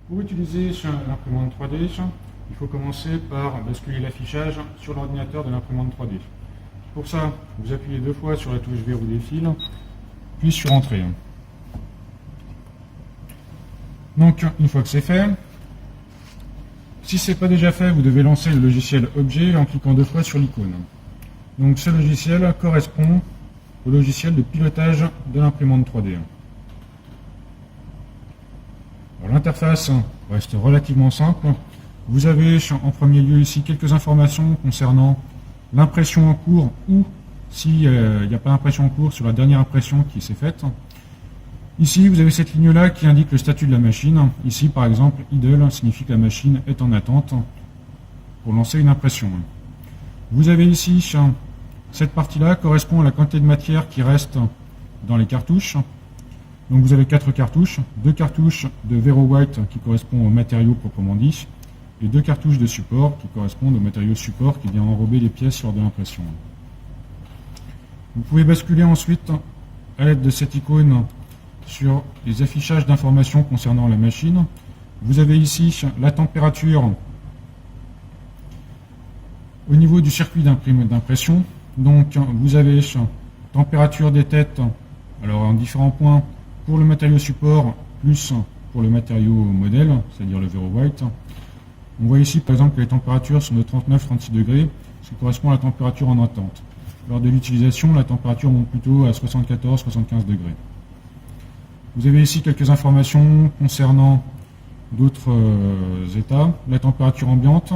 Pour utiliser l'imprimante 3D, il faut commencer par basculer l'affichage sur l'ordinateur de l'imprimante 3D. Pour ça, vous appuyez 2 fois sur la touche verrou des fils, puis sur Entrée. Donc, une fois que c'est fait, si ce n'est pas déjà fait, vous devez lancer le logiciel Objet en cliquant 2 fois sur l'icône. Donc, ce logiciel correspond au logiciel de pilotage de l'imprimante 3D. L'interface reste relativement simple. Vous avez en premier lieu ici quelques informations concernant l'impression en cours ou s'il n'y a pas d'impression en cours sur la dernière impression qui s'est faite. Ici, vous avez cette ligne-là qui indique le statut de la machine. Ici, par exemple, idle signifie que la machine est en attente pour lancer une impression. Vous avez ici, cette partie-là correspond à la quantité de matière qui reste dans les cartouches. Donc vous avez 4 cartouches, 2 cartouches de Vero White qui correspondent aux matériaux proprement dit, et 2 cartouches de support qui correspondent aux matériaux support qui viennent enrober les pièces lors de l'impression. Vous pouvez basculer ensuite à l'aide de cette icône sur les affichages d'informations concernant la machine. Vous avez ici la température au niveau du circuit d'impression. Donc vous avez température des têtes, alors en différents points pour le matériau support plus pour le matériau modèle, c'est-à-dire le Vero White. On voit ici par exemple que les températures sont de 39-36 degrés, ce qui correspond à la température en attente. Lors de l'utilisation, la température monte plutôt à 74-75 degrés. Vous avez ici quelques informations concernant d'autres états. La température ambiante.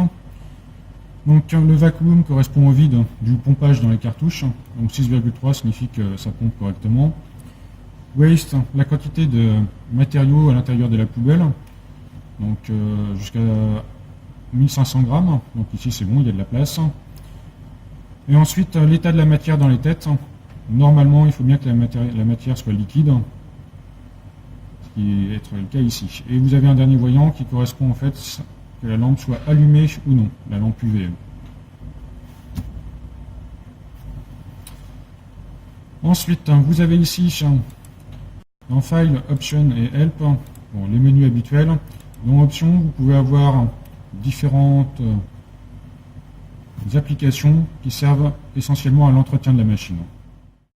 Donc le vacuum correspond au vide du pompage dans les cartouches. Donc 6,3 signifie que ça pompe correctement. Waste, la quantité de matériaux à l'intérieur de la poubelle. Donc jusqu'à 1500 grammes. Donc ici c'est bon, il y a de la place. Et ensuite l'état de la matière dans les têtes. Normalement il faut bien que la matière soit liquide. Ce qui est le cas ici. Et vous avez un dernier voyant qui correspond en fait que la lampe soit allumée ou non, la lampe UV. Ensuite, vous avez ici dans File, Option et Help, les menus habituels. Dans Options, vous pouvez avoir différentes applications qui servent essentiellement à l'entretien de la machine.